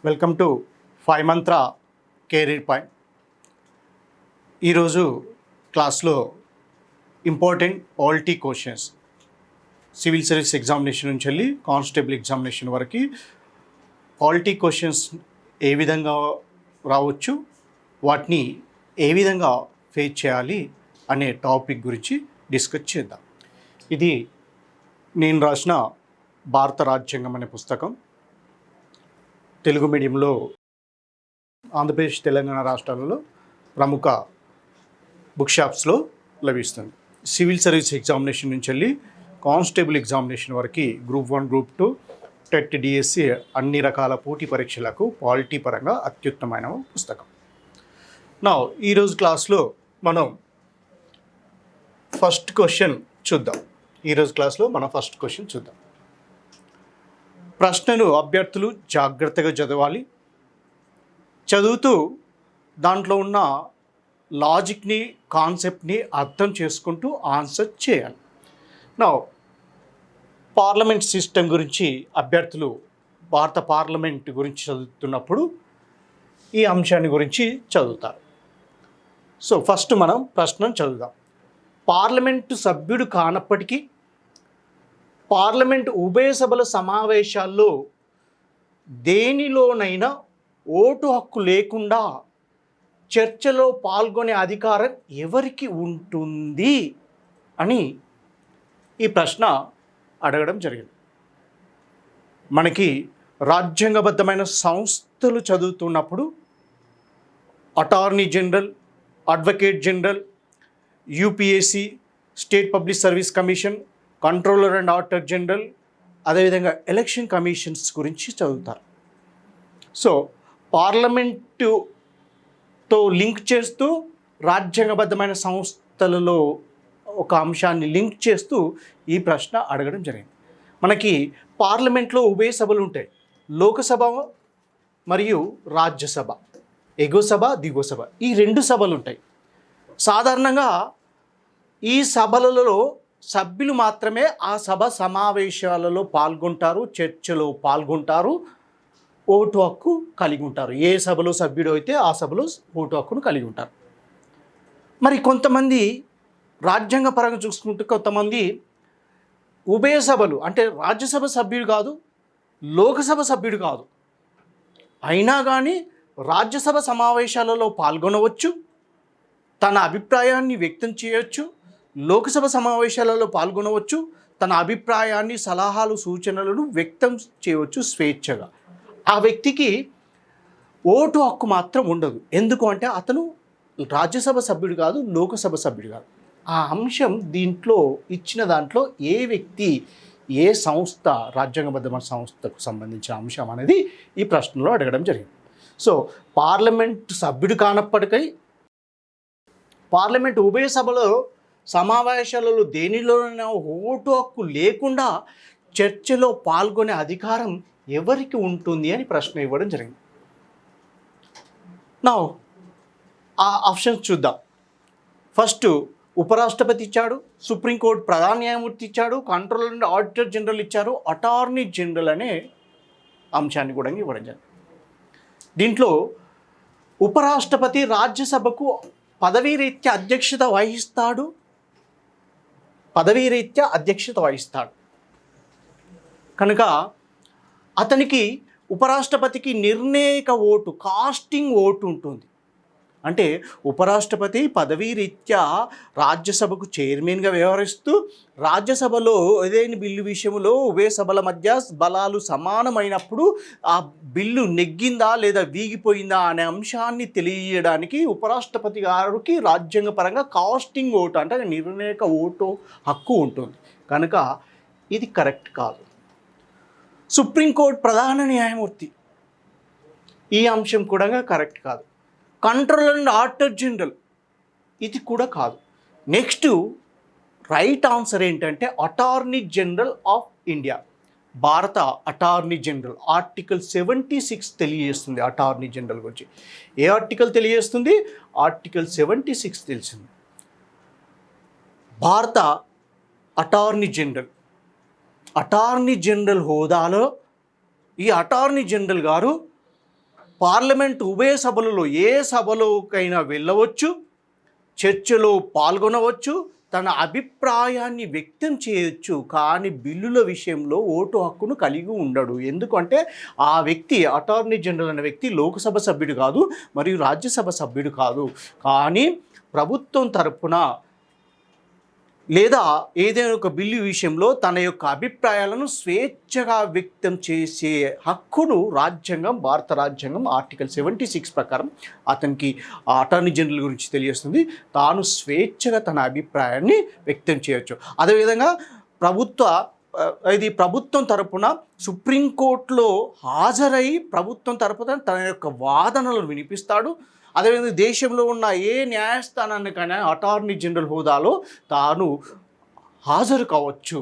Welcome to 5 Mantra career point. ఈరోజు క్లాస్లో important polity questions, civil service examination నుంచి వెళ్ళి కానిస్టేబుల్ ఎగ్జామినేషన్ వరకు పాలిటీ క్వశ్చన్స్ ఏ విధంగా రావచ్చు, వాటిని ఏ విధంగా ఫేస్ చేయాలి అనే టాపిక్ గురించి డిస్కస్ చేద్దాం. ఇది నేను రాసిన భారత రాజ్యాంగం అనే పుస్తకం. తెలుగు మీడియంలో ఆంధ్రప్రదేశ్, తెలంగాణ రాష్ట్రాలలో ప్రముఖ బుక్ షాప్స్లో లభిస్తుంది. సివిల్ సర్వీస్ ఎగ్జామినేషన్ నుంచి వెళ్ళి కానిస్టేబుల్ ఎగ్జామినేషన్ వరకు గ్రూప్ 1, గ్రూప్ 2, టెట్, డిఎస్సి అన్ని రకాల పోటీ పరీక్షలకు పాలిటీ పరంగా అత్యుత్తమైన పుస్తకం. ఈరోజు క్లాస్లో మనం ఫస్ట్ క్వశ్చన్ చూద్దాం. ప్రశ్నలు అభ్యర్థులు జాగ్రత్తగా చదవాలి. చదువుతూ దాంట్లో ఉన్న లాజిక్ని, కాన్సెప్ట్ని అర్థం చేసుకుంటూ ఆన్సర్ చేయాలి. పార్లమెంట్ సిస్టమ్ గురించి అభ్యర్థులు భారత పార్లమెంట్ గురించి చదువుతున్నప్పుడు ఈ అంశాన్ని గురించి చదువుతారు. ఫస్ట్ మనం ప్రశ్నను చదువుదాం. పార్లమెంటు సభ్యుడు కానప్పటికీ పార్లమెంట్ ఉభయ సభల సమావేశాల్లో దేనిలోనైనా ఓటు హక్కు లేకుండా చర్చలో పాల్గొనే అధికారం ఎవరికి ఉంటుంది అని ఈ ప్రశ్న అడగడం జరిగింది. మనకి రాజ్యాంగబద్ధమైన సంస్థలు చదువుతున్నప్పుడు attorney general, advocate general, UPSC, state public service commission, controller and auditor general, అదేవిధంగా ఎలక్షన్ కమిషన్స్ గురించి చదువుతారు. పార్లమెంటుతో లింక్ చేస్తూ రాజ్యాంగబద్ధమైన సంస్థలలో ఒక అంశాన్ని లింక్ చేస్తూ ఈ ప్రశ్న అడగడం జరిగింది. మనకి పార్లమెంట్లో ఉభయ సభలు ఉంటాయి, లోకసభ మరియు రాజ్యసభ, ఎగువ సభ, దిగువ సభ, ఈ 2 సభలు ఉంటాయి. సాధారణంగా ఈ సభలలో సభ్యులు మాత్రమే ఆ సభ సమావేశాలలో పాల్గొంటారు, చర్చలో పాల్గొంటారు, ఓటు హక్కు కలిగి ఉంటారు. ఏ సభలో సభ్యుడు అయితే ఆ సభలో ఓటు హక్కును కలిగి ఉంటారు. మరి కొంతమంది రాజ్యాంగపరంగా చూసుకుంటే కొంతమంది ఉభయ సభలు అంటే రాజ్యసభ సభ్యుడు కాదు, లోకసభ సభ్యుడు కాదు, అయినా కానీ రాజ్యసభ సమావేశాలలో పాల్గొనవచ్చు, తన అభిప్రాయాన్ని వ్యక్తం చేయవచ్చు, లోకసభ సమావేశాలలో పాల్గొనవచ్చు, తన అభిప్రాయాన్ని, సలహాలు, సూచనలను వ్యక్తం చేయవచ్చు స్వేచ్ఛగా. ఆ వ్యక్తికి ఓటు హక్కు మాత్రం ఉండదు. ఎందుకు అంటే అతను రాజ్యసభ సభ్యుడు కాదు, లోకసభ సభ్యుడు కాదు. ఆ అంశం దీంట్లో ఇచ్చిన దాంట్లో ఏ వ్యక్తి, ఏ సంస్థ, రాజ్యాంగబద్ధమైన సంస్థకు సంబంధించిన అంశం అనేది ఈ ప్రశ్నలో అడగడం జరిగింది. పార్లమెంట్ సభ్యుడు కానప్పటికీ పార్లమెంట్ ఉభయ సభలో సమావేశాలలో దేనిలోనైనా ఓటు హక్కు లేకుండా చర్చలో పాల్గొనే అధికారం ఎవరికి ఉంటుంది అని ప్రశ్న ఇవ్వడం జరిగింది. ఆ ఆప్షన్స్ చూద్దాం. ఫస్ట్ ఉపరాష్ట్రపతి ఇచ్చాడు, సుప్రీంకోర్టు ప్రధాన న్యాయమూర్తి ఇచ్చాడు, కంట్రోలర్ అండ్ ఆడిటర్ జనరల్ ఇచ్చారు, అటార్నీ జనరల్ అనే అంశాన్ని కూడా ఇవ్వడం జరిగింది. దీంట్లో ఉపరాష్ట్రపతి రాజ్యసభకు పదవీరీత్యా అధ్యక్షత వహిస్తాడు కనుక అతనికి ఉపరాష్ట్రపతికి నిర్ణాయక ఓటు, కాస్టింగ్ ఓటు ఉంటుంది. అంటే ఉపరాష్ట్రపతి పదవీరీత్యా రాజ్యసభకు చైర్మన్గా వ్యవహరిస్తూ రాజ్యసభలో ఏదైనా బిల్లు విషయంలో ఉభయ సభల మధ్య బలాలు సమానమైనప్పుడు ఆ బిల్లు నెగ్గిందా లేదా వీగిపోయిందా అనే అంశాన్ని తెలియజేయడానికి ఉపరాష్ట్రపతి గారికి రాజ్యాంగపరంగా కాస్టింగ్ ఓటు అంటే నిర్ణాయక ఓటు హక్కు ఉంటుంది. కనుక ఇది కరెక్ట్ కాదు. సుప్రీంకోర్టు ప్రధాన న్యాయమూర్తి, ఈ అంశం కూడా కరెక్ట్ కాదు. కంట్రోలర్ అండ్ ఆడిటర్ జనరల్, ఇది కూడా కాదు. నెక్స్ట్ రైట్ ఆన్సర్ ఏంటంటే అటార్నీ జనరల్ ఆఫ్ ఇండియా. భారత అటార్నీ జనరల్ ఆర్టికల్ 76 తెలియజేస్తుంది అటార్నీ జనరల్ గురించి. ఏ ఆర్టికల్ తెలియజేస్తుంది? ఆర్టికల్ 76 తెలిసింది. భారత అటార్నీ జనరల్ హోదాలో ఈ అటార్నీ జనరల్ గారు పార్లమెంట్ ఉభయ సభలలో ఏ సభలోకైనా వెళ్ళవచ్చు, చర్చలో పాల్గొనవచ్చు, తన అభిప్రాయాన్ని వ్యక్తం చేయొచ్చు. కానీ బిల్లుల విషయంలో ఓటు హక్కును కలిగి ఉండడు. ఎందుకంటే ఆ వ్యక్తి అటార్నీ జనరల్ అనే వ్యక్తి లోక్సభ సభ్యుడు కాదు, మరియు రాజ్యసభ సభ్యుడు కాదు. కానీ ప్రభుత్వం తరపున లేదా ఏదైనా ఒక బిల్లు విషయంలో తన యొక్క అభిప్రాయాలను స్వేచ్ఛగా వ్యక్తం చేసే హక్కును భారత రాజ్యాంగం ఆర్టికల్ 76 ప్రకారం అతనికి అటార్నీ జనరల్ గురించి తెలియజేస్తుంది. తాను స్వేచ్ఛగా తన అభిప్రాయాన్ని వ్యక్తం చేయొచ్చు. అదేవిధంగా ప్రభుత్వం తరపున సుప్రీంకోర్టులో హాజరై ప్రభుత్వం తరపున తన యొక్క వాదనలను వినిపిస్తాడు. అదేవిధంగా దేశంలో ఉన్న ఏ న్యాయస్థానానికైనా అటార్నీ జనరల్ హోదాలో తాను హాజరు కావచ్చు.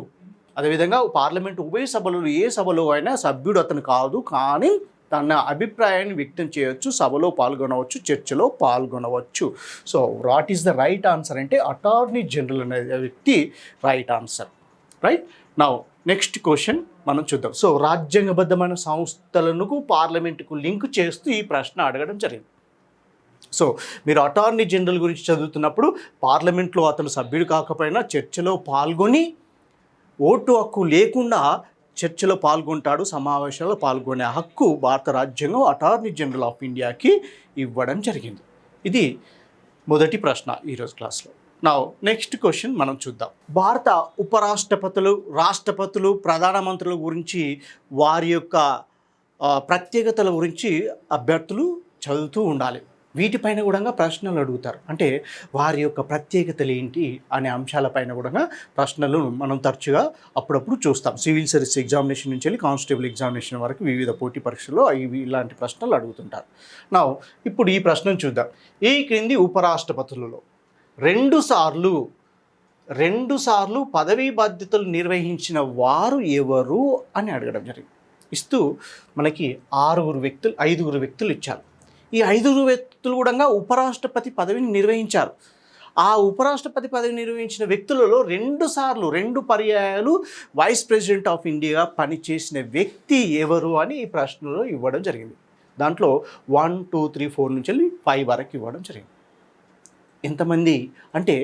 అదేవిధంగా పార్లమెంటు ఉభయ సభలలో ఏ సభలో అయినా సభ్యుడు అతను కాదు, కానీ తన అభిప్రాయాన్ని వ్యక్తం చేయవచ్చు, సభలో పాల్గొనవచ్చు, చర్చలో పాల్గొనవచ్చు. So what is the right answer అంటే అటార్నీ జనరల్ అనే వ్యక్తి right answer. Right now next question మనం చూద్దాం. సో రాజ్యాంగబద్ధమైన సంస్థలను పార్లమెంటుకు లింక్ చేస్తూ ఈ ప్రశ్న అడగడం జరిగింది. సో మీరు అటార్నీ జనరల్ గురించి చదువుతున్నప్పుడు పార్లమెంట్లో అతను సభ్యుడు కాకపోయినా చర్చలో పాల్గొని ఓటు హక్కు లేకుండా చర్చలో పాల్గొంటాడు, సమావేశాల్లో పాల్గొనే హక్కు భారత రాజ్యాంగం అటార్నీ జనరల్ ఆఫ్ ఇండియాకి ఇవ్వడం జరిగింది. ఇది మొదటి ప్రశ్న ఈరోజు క్లాస్లో. నా నెక్స్ట్ క్వశ్చన్ మనం చూద్దాం. భారత ఉపరాష్ట్రపతులు, రాష్ట్రపతులు, ప్రధానమంత్రుల గురించి వారి యొక్క ప్రత్యేకతల గురించి అభ్యర్థులు చదువుతూ ఉండాలి. వీటిపైన కూడా ప్రశ్నలు అడుగుతారు. అంటే వారి యొక్క ప్రత్యేకతలు ఏంటి అనే అంశాలపైన కూడా ప్రశ్నలు మనం తరచుగా అప్పుడప్పుడు చూస్తాం. సివిల్ సర్వీస్ ఎగ్జామినేషన్ నుంచి వెళ్ళి కానిస్టేబుల్ ఎగ్జామినేషన్ వరకు వివిధ పోటీ పరీక్షల్లో ఇలాంటి ప్రశ్నలు అడుగుతుంటారు. నా ఇప్పుడు ఈ ప్రశ్నను చూద్దాం. ఈ క్రింది ఉపరాష్ట్రపతులలో రెండు సార్లు పదవీ బాధ్యతలు నిర్వహించిన వారు ఎవరు అని అడగడం జరిగింది. ఇస్తూ మనకి ఐదుగురు వ్యక్తులు ఇచ్చారు. ఈ 5 వ్యక్తులు కూడా ఉపరాష్ట్రపతి పదవిని నిర్వహించారు. ఆ ఉపరాష్ట్రపతి పదవి నిర్వహించిన వ్యక్తులలో 2 పర్యాయాలు వైస్ ప్రెసిడెంట్ ఆఫ్ ఇండియా పనిచేసిన వ్యక్తి ఎవరు అని ఈ ప్రశ్నలో ఇవ్వడం జరిగింది. దాంట్లో 1, 2, 3, 4 నుంచి 5 వరకు ఇవ్వడం జరిగింది. ఎంతమంది అంటే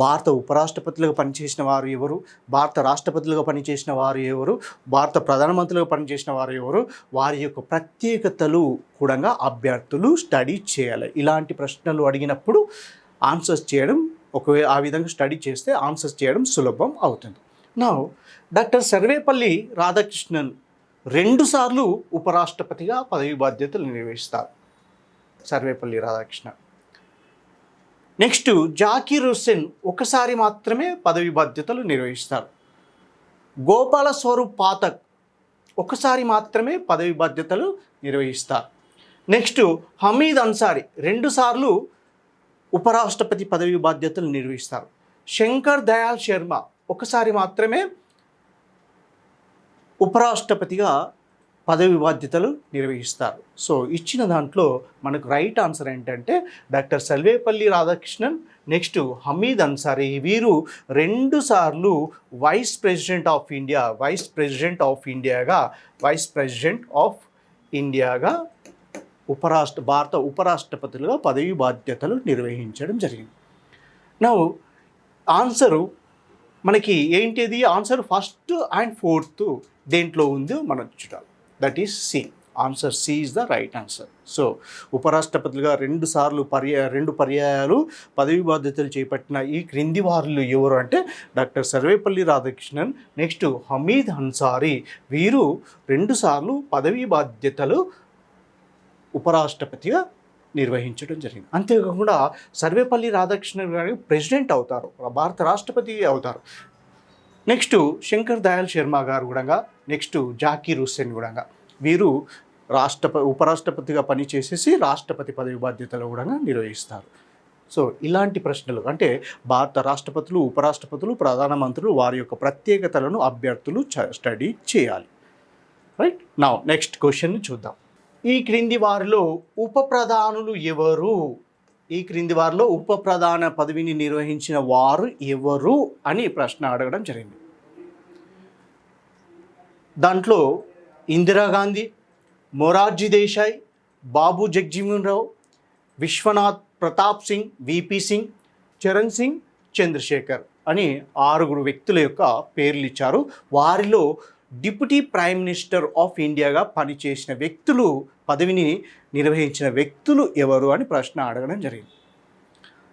భారత ఉపరాష్ట్రపతులుగా పనిచేసిన వారు ఎవరు, భారత రాష్ట్రపతులుగా పనిచేసిన వారు ఎవరు, భారత ప్రధానమంత్రులుగా పనిచేసిన వారు ఎవరు, వారి యొక్క ప్రత్యేకతలు కూడా అభ్యర్థులు స్టడీ చేయాలి. ఇలాంటి ప్రశ్నలు అడిగినప్పుడు ఆన్సర్స్ చేయడం ఆ విధంగా స్టడీ చేస్తే ఆన్సర్స్ చేయడం సులభం అవుతుంది. నా డాక్టర్ సర్వేపల్లి రాధాకృష్ణన్ 2 సార్లు ఉపరాష్ట్రపతిగా పదవి బాధ్యతలు నిర్వహిస్తారు. సర్వేపల్లి రాధాకృష్ణన్. నెక్స్ట్ జాకీర్ హుస్సేన్ ఒకసారి మాత్రమే పదవి బాధ్యతలు నిర్వహిస్తారు. గోపాల స్వరూప్ పాఠక్ ఒకసారి మాత్రమే పదవి బాధ్యతలు నిర్వహిస్తారు. నెక్స్ట్ హమీద్ అన్సారీ 2 సార్లు ఉపరాష్ట్రపతి పదవి బాధ్యతలు నిర్వహిస్తారు. శంకర్ దయాళ్ శర్మ ఒకసారి మాత్రమే ఉపరాష్ట్రపతిగా పదవి బాధ్యతలు నిర్వహిస్తారు. సో ఇచ్చిన దాంట్లో మనకు రైట్ ఆన్సర్ ఏంటంటే డాక్టర్ సర్వేపల్లి రాధాకృష్ణన్, నెక్స్ట్ హమీద్ అన్సారీ. వీరు 2 సార్లు వైస్ ప్రెసిడెంట్ ఆఫ్ ఇండియాగా భారత ఉపరాష్ట్రపతులుగా పదవి బాధ్యతలు నిర్వహించడం జరిగింది. నా ఆన్సరు మనకి ఏంటిది? ఆన్సర్ 1st and 4th దేంట్లో ఉందో మనం చూడాలి. That is C. Answer C is the right answer. So ఉపరాష్ట్రపతులుగా 2 పర్యాయాలు పదవి బాధ్యతలు చేపట్టిన ఈ క్రింది వారు ఎవరు అంటే డాక్టర్ సర్వేపల్లి రాధాకృష్ణన్, నెక్స్ట్ హమీద్ అన్సారీ. వీరు 2 సార్లు పదవీ బాధ్యతలు ఉపరాష్ట్రపతిగా నిర్వహించడం జరిగింది. అంతేకాకుండా సర్వేపల్లి రాధాకృష్ణన్ గారు ప్రెసిడెంట్ అవుతారు, భారత రాష్ట్రపతి అవుతారు. నెక్స్ట్ శంకర్ దయాళ్ శర్మ గారు కూడా, నెక్స్ట్ జాకీర్ హుస్సేన్ కూడా వీరు ఉపరాష్ట్రపతిగా పనిచేసేసి రాష్ట్రపతి పదవి బాధ్యతలు కూడా నిర్వహిస్తారు. సో ఇలాంటి ప్రశ్నలు అంటే భారత రాష్ట్రపతులు, ఉపరాష్ట్రపతులు, ప్రధానమంత్రులు వారి యొక్క ప్రత్యేకతలను అభ్యర్థులు స్టడీ చేయాలి. రైట్. నా నెక్స్ట్ క్వశ్చన్ చూద్దాం. ఈ క్రింది వారిలో ఉప ప్రధానులు ఎవరు? ఈ క్రింది వారిలో ఉప ప్రధాన పదవిని నిర్వహించిన వారు ఎవరు అని ప్రశ్న అడగడం జరిగింది. దాంట్లో ఇందిరాగాంధీ, మొరార్జీ దేశాయ్, బాబు జగజీవన్ రావు, విశ్వనాథ్ ప్రతాప్ సింగ్, విపి సింగ్, చరణ్ సింగ్, చంద్రశేఖర్ అని 6 వ్యక్తుల యొక్క పేర్లు ఇచ్చారు. వారిలో డిప్యూటీ ప్రైమ్ మినిస్టర్ ఆఫ్ ఇండియాగా పనిచేసిన వ్యక్తులు, పదవిని నిర్వహించిన వ్యక్తులు ఎవరు అని ప్రశ్న అడగడం జరిగింది.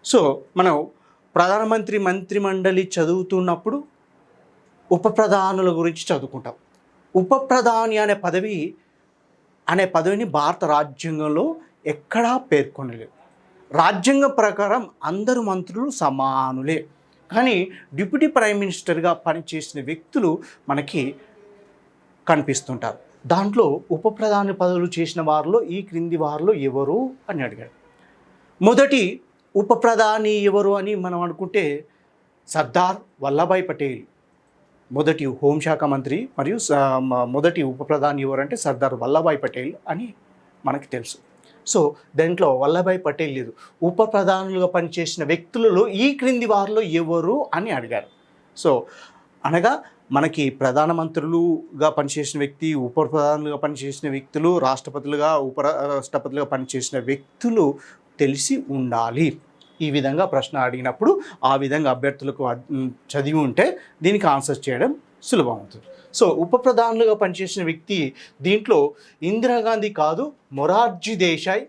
సో మనం ప్రధానమంత్రి మంత్రిమండలి చదువుతున్నప్పుడు ఉప ప్రధానుల గురించి చదువుకుంటాం. ఉప ప్రధాని అనే పదవిని భారత రాజ్యాంగంలో ఎక్కడా పేర్కొనలేదు. రాజ్యాంగం ప్రకారం అందరు మంత్రులు సమానులే. కానీ డిప్యూటీ ప్రైమ్ మినిస్టర్గా పనిచేసిన వ్యక్తులు మనకి కనిపిస్తుంటారు. దాంట్లో ఉప ప్రధాని పదవులు చేసిన వారిలో ఈ క్రింది వారిలో ఎవరు అని అడిగాడు. మొదటి ఉప ప్రధాని ఎవరు అని మనం అనుకుంటే సర్దార్ వల్లభాయ్ పటేల్ మొదటి హోంశాఖ మంత్రి, మరియు మొదటి ఉప ప్రధాని ఎవరంటే సర్దార్ వల్లభాయ్ పటేల్ అని మనకి తెలుసు. సో దాంట్లో వల్లభాయ్ పటేల్ లేదు. ఉప ప్రధానులుగా పనిచేసిన వ్యక్తులలో ఈ క్రింది వారిలో ఎవరు అని అడిగారు. సో అనగా మనకి ప్రధానమంత్రులుగా పనిచేసిన వ్యక్తి, ఉప ప్రధానులుగా పనిచేసిన వ్యక్తులు, రాష్ట్రపతులుగా, ఉపరాష్ట్రపతులుగా పనిచేసిన వ్యక్తులు తెలిసి ఉండాలి. ఈ విధంగా ప్రశ్న అడిగినప్పుడు ఆ విధంగా అభ్యర్థులకు చదివి ఉంటే దీనికి ఆన్సర్ చేయడం సులభం అవుతుంది. సో ఉప ప్రధానులుగా పనిచేసిన వ్యక్తి దీంట్లో ఇందిరాగాంధీ కాదు, మొరార్జీ దేశాయ్,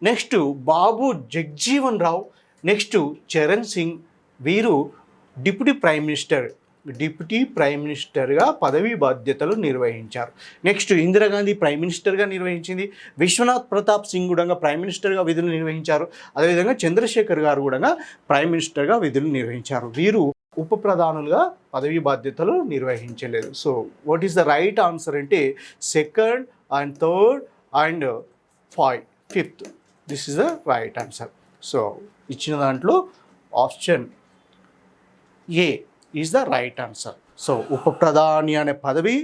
నెక్స్ట్ బాబు జగజీవన్ రావు, నెక్స్ట్ చరణ్ సింగ్. వీరు డిప్యూటీ ప్రైమ్ మినిస్టర్గా పదవీ బాధ్యతలు నిర్వహించారు. నెక్స్ట్ ఇందిరాగాంధీ ప్రైమ్ మినిస్టర్గా నిర్వహించింది. విశ్వనాథ్ ప్రతాప్ సింగ్ కూడా ప్రైమ్ మినిస్టర్గా విధులు నిర్వహించారు. అదేవిధంగా చంద్రశేఖర్ గారు కూడా ప్రైమ్ మినిస్టర్గా విధులు నిర్వహించారు. వీరు ఉప ప్రధానులుగా పదవీ బాధ్యతలు నిర్వహించలేదు. So what is the right answer అంటే second and third and fifth. This is the right answer. So ఇచ్చిన దాంట్లో option A is the right answer. So ఉప ప్రధాని అనే పదవి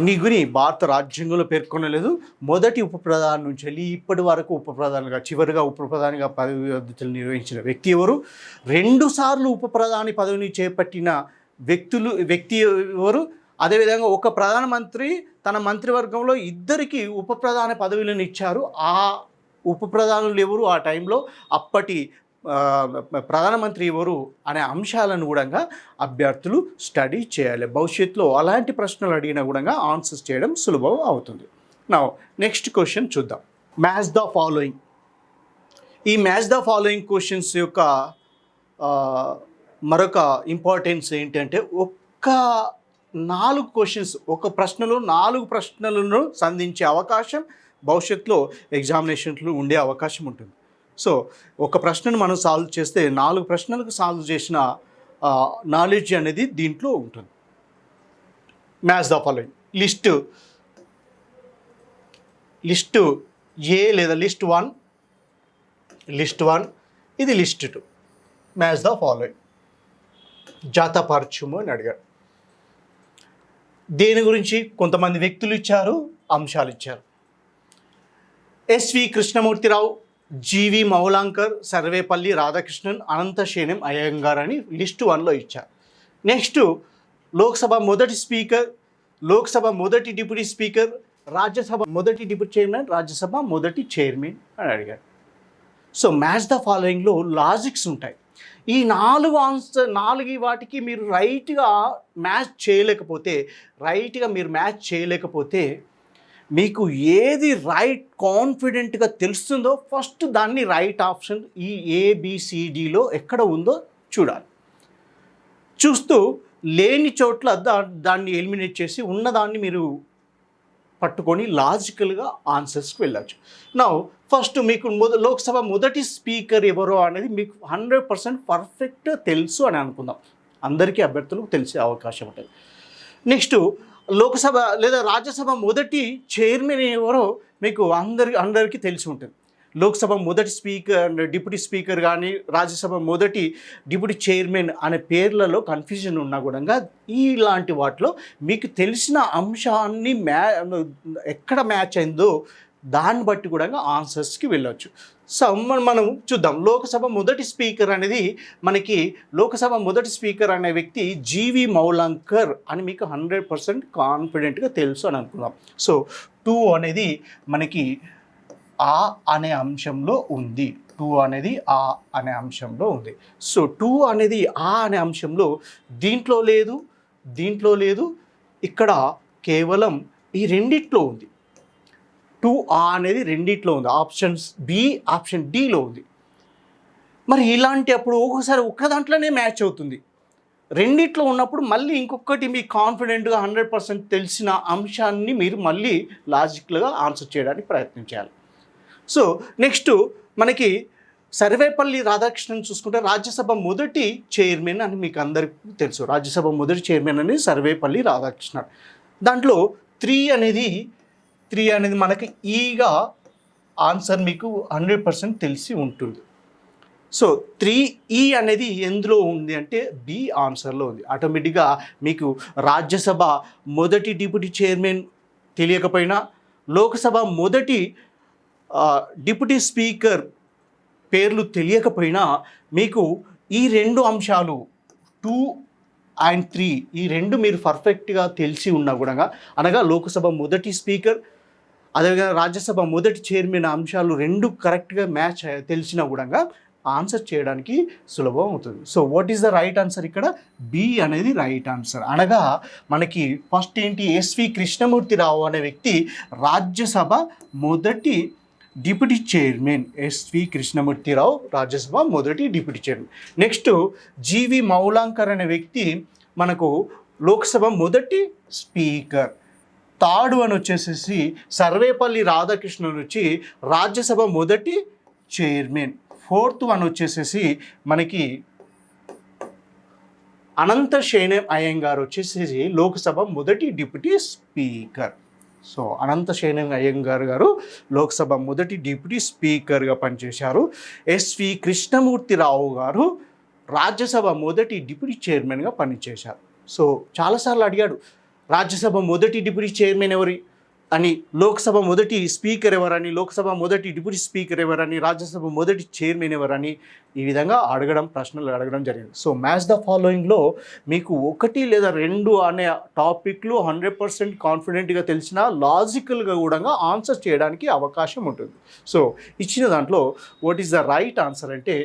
నిగుని భారత రాజ్యాంగంలో పేర్కొనలేదు. మొదటి ఉప ప్రధాని నుంచి వెళ్ళి ఇప్పటి వరకు చివరిగా ఉప ప్రధానిగా పదవి బాధ్యతలు నిర్వహించిన వ్యక్తి ఎవరు? 2 సార్లు ఉప ప్రధాని పదవిని చేపట్టిన వ్యక్తి ఎవరు? అదేవిధంగా ఒక ప్రధానమంత్రి తన మంత్రివర్గంలో 2 ఉప ప్రధాన పదవులను ఇచ్చారు. ఆ ఉప ప్రధానులు ఎవరు? ఆ టైంలో అప్పటి ప్రధానమంత్రి ఎవరు అనే అంశాలను కూడా అభ్యర్థులు స్టడీ చేయాలి. భవిష్యత్తులో అలాంటి ప్రశ్నలు అడిగినా కూడా ఆన్సర్స్ చేయడం సులభం అవుతుంది. నా నెక్స్ట్ క్వశ్చన్ చూద్దాం. Match the following. ఈ మ్యాచ్ ద ఫాలోయింగ్ క్వశ్చన్స్ యొక్క మరొక ఇంపార్టెన్స్ ఏంటంటే 4 క్వశ్చన్స్, ఒక ప్రశ్నలో 4 ప్రశ్నలను సంధించే అవకాశం భవిష్యత్తులో ఎగ్జామినేషన్లు ఉండే అవకాశం ఉంటుంది. సో ఒక ప్రశ్నను మనం సాల్వ్ చేస్తే 4 ప్రశ్నలకు సాల్వ్ చేసిన నాలెడ్జ్ అనేది దీంట్లో ఉంటుంది. Match the following. List A లేదా లిస్ట్ 1, ఇది లిస్ట్ 2. Match the following. జతపరచుము అని అడిగారు. దేని గురించి? కొంతమంది వ్యక్తులు ఇచ్చారు, అంశాలు ఇచ్చారు. ఎస్వి కృష్ణమూర్తిరావు, జీవి మౌలాంకర్, సర్వేపల్లి రాధాకృష్ణన్, అనంతశేనం అయ్యంగార్ అని లిస్ట్ 1లో ఇచ్చారు. నెక్స్ట్ లోక్సభ మొదటి స్పీకర్, లోక్సభ మొదటి డిప్యూటీ స్పీకర్, రాజ్యసభ మొదటి డిప్యూటీ చైర్మన్, రాజ్యసభ మొదటి చైర్మన్ అని అడిగారు. సో మ్యాచ్ ద ఫాలోయింగ్లో లాజిక్స్ ఉంటాయి. ఈ 4 వాటికి మీరు రైట్గా మ్యాచ్ చేయలేకపోతే మీకు ఏది రైట్ కాన్ఫిడెంట్గా తెలుస్తుందో ఫస్ట్ దాన్ని రైట్ ఆప్షన్ ఈ ABCDలో ఎక్కడ ఉందో చూడాలి. చూస్తూ లేని చోట్ల దాన్ని ఎలిమినేట్ చేసి ఉన్నదాన్ని మీరు పట్టుకొని లాజికల్గా ఆన్సర్స్కి వెళ్ళచ్చు. నా ఫస్ట్ మీకు లోక్సభ మొదటి స్పీకర్ ఎవరో అనేది మీకు 100% పర్ఫెక్ట్ తెలుసు అని అనుకుందాం. అందరికీ అభ్యర్థులకు తెలిసే అవకాశం ఉంటుంది. నెక్స్ట్ లోక్సభ లేదా రాజ్యసభ మొదటి చైర్మన్ ఎవరో మీకు అందరికీ తెలిసి ఉంటుంది. లోక్సభ మొదటి స్పీకర్, డిప్యూటీ స్పీకర్ కానీ, రాజ్యసభ మొదటి డిప్యూటీ చైర్మన్ అనే పేర్లలో కన్ఫ్యూజన్ ఉన్నా కూడా ఇలాంటి వాటిలో మీకు తెలిసిన అంశాన్ని ఎక్కడ మ్యాచ్ అయిందో దాన్ని బట్టి కూడా ఆన్సర్స్కి వెళ్ళొచ్చు. సో మనం చూద్దాం. లోక్సభ మొదటి స్పీకర్ అనేది మనకి లోక్సభ మొదటి స్పీకర్ అనే వ్యక్తి జీవి మౌలంకర్ అని మీకు 100% కాన్ఫిడెంట్గా తెలుసు అని అనుకుందాం. సో 2 అనేది మనకి ఆ అనే అంశంలో ఉంది. 2 అనేది ఆ అనే అంశంలో ఉంది. సో 2 అనేది ఆ అనే అంశంలో దీంట్లో లేదు, ఇక్కడ కేవలం ఈ రెండిట్లో ఉంది. 2A అనేది రెండిట్లో ఉంది. ఆప్షన్స్ బి, ఆప్షన్ డిలో ఉంది. మరి ఇలాంటి అప్పుడు ఒక్కొక్కసారి ఒక్క దాంట్లోనే మ్యాచ్ అవుతుంది. రెండిట్లో ఉన్నప్పుడు మళ్ళీ ఇంకొకటి మీ కాన్ఫిడెంట్గా 100% తెలిసిన అంశాన్ని మీరు మళ్ళీ లాజికల్గా ఆన్సర్ చేయడానికి ప్రయత్నించాలి. సో నెక్స్ట్ మనకి సర్వేపల్లి రాధాకృష్ణన్ చూసుకుంటే రాజ్యసభ మొదటి చైర్మన్ అని మీకు అందరికీ తెలుసు. రాజ్యసభ మొదటి చైర్మన్ అనేది సర్వేపల్లి రాధాకృష్ణన్. దాంట్లో 3 అనేది మనకి ఈగా ఆన్సర్ మీకు 100% తెలిసి ఉంటుంది. సో 3E అనేది ఎందులో ఉంది అంటే బి ఆన్సర్లో ఉంది. ఆటోమేటిక్గా మీకు రాజ్యసభ మొదటి డిప్యూటీ చైర్మన్ తెలియకపోయినా, లోక్సభ మొదటి డిప్యూటీ స్పీకర్ పేర్లు తెలియకపోయినా మీకు ఈ 2 అంశాలు 2 and 3 ఈ 2 మీరు పర్ఫెక్ట్గా తెలిసి ఉన్నా కూడా, అనగా లోక్సభ మొదటి స్పీకర్ అదేవిధంగా రాజ్యసభ మొదటి చైర్మన్ అంశాలు 2 కరెక్ట్గా మ్యాచ్ తెలిసినా కూడా ఆన్సర్ చేయడానికి సులభం అవుతుంది. So what is the right answer? ఇక్కడ బి అనేది రైట్ ఆన్సర్. అనగా మనకి ఫస్ట్ ఏంటి, ఎస్వి కృష్ణమూర్తిరావు అనే వ్యక్తి రాజ్యసభ మొదటి డిప్యూటీ చైర్మన్. ఎస్వి కృష్ణమూర్తిరావు రాజ్యసభ మొదటి డిప్యూటీ చైర్మన్. నెక్స్ట్ జీవి మౌలాంకర్ అనే వ్యక్తి మనకు లోక్సభ మొదటి స్పీకర్. థర్డ్ వన్ వచ్చేసేసి సర్వేపల్లి రాధాకృష్ణన్ వచ్చి రాజ్యసభ మొదటి చైర్మన్. ఫోర్త్ వన్ వచ్చేసేసి మనకి అనంతశయనం అయ్యంగార్ వచ్చేసేసి లోక్సభ మొదటి deputy speaker. So Ananthasayanam Iyengar గారు లోక్సభ మొదటి డిప్యూటీ స్పీకర్గా పనిచేశారు. ఎస్వి కృష్ణమూర్తిరావు గారు రాజ్యసభ మొదటి డిప్యూటీ చైర్మన్గా పనిచేశారు. సో చాలాసార్లు అడిగాడు రాజ్యసభ మొదటి డిప్యూటీ చైర్మన్ ఎవరి అని, లోక్సభ మొదటి స్పీకర్ ఎవరని, లోక్సభ మొదటి డిప్యూటీ స్పీకర్ ఎవరని, రాజ్యసభ మొదటి చైర్మన్ ఎవరని, ఈ విధంగా ప్రశ్నలు అడగడం జరిగింది. సో మ్యాచ్ ద ఫాలోయింగ్లో మీకు 1 లేదా 2 అనే టాపిక్లు 100% కాన్ఫిడెంట్గా తెలిసిన లాజికల్గా కూడా ఆన్సర్ చేయడానికి అవకాశం ఉంటుంది. సో ఇచ్చిన దాంట్లో what is the right answer అంటే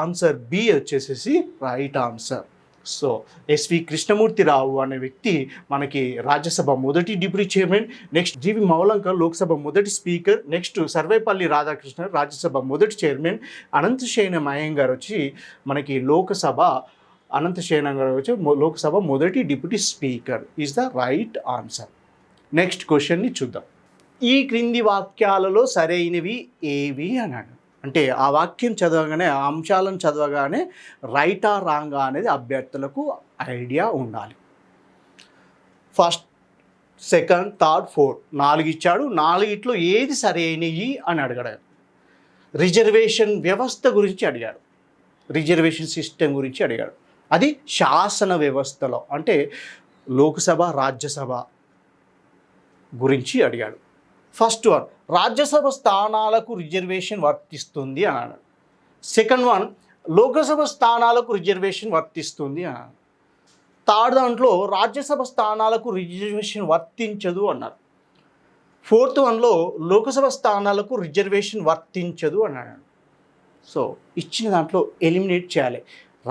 ఆన్సర్ బి వచ్చేసేసి right answer. So S V Krishnamurthy Rao అనే వ్యక్తి మనకి రాజ్యసభ మొదటి deputy chairman. Next G V Mavalankar Lok Sabha మొదటి స్పీకర్. నెక్స్ట్ సర్వేపల్లి రాధాకృష్ణన్ రాజ్యసభ మొదటి చైర్మన్. అనంతశయనం అయ్యంగార్ వచ్చి మనకి లోక్సభ మొదటి deputy speaker is the right answer. Next క్వశ్చన్ని చూద్దాం. ఈ క్రింది వాక్యాలలో సరైనవి ఏవి అన్నాడు. అంటే ఆ వాక్యం చదవగానే, ఆ అంశాలను చదవగానే రైటా రాంగా అనేది అభ్యర్థులకు ఐడియా ఉండాలి. ఫస్ట్, సెకండ్, థర్డ్, ఫోర్త్ 4 ఇచ్చాడు. 4 ఏది సరైనవి అని అడిగాడు. రిజర్వేషన్ వ్యవస్థ గురించి అడిగాడు, రిజర్వేషన్ సిస్టమ్ గురించి అడిగాడు. అది శాసన వ్యవస్థలో అంటే లోక్సభ రాజ్యసభ గురించి అడిగాడు. ఫస్ట్ వన్, రాజ్యసభ స్థానాలకు రిజర్వేషన్ వర్తిస్తుంది అన్నాడు. సెకండ్ వన్, లోకసభ స్థానాలకు రిజర్వేషన్ వర్తిస్తుంది అన్నాడు. థర్డ్ దాంట్లో రాజ్యసభ స్థానాలకు రిజర్వేషన్ వర్తించదు అన్నారు. ఫోర్త్ వన్లో లోకసభ స్థానాలకు రిజర్వేషన్ వర్తించదు అన్నాడు. సో ఇచ్చిన దాంట్లో ఎలిమినేట్ చేయాలి.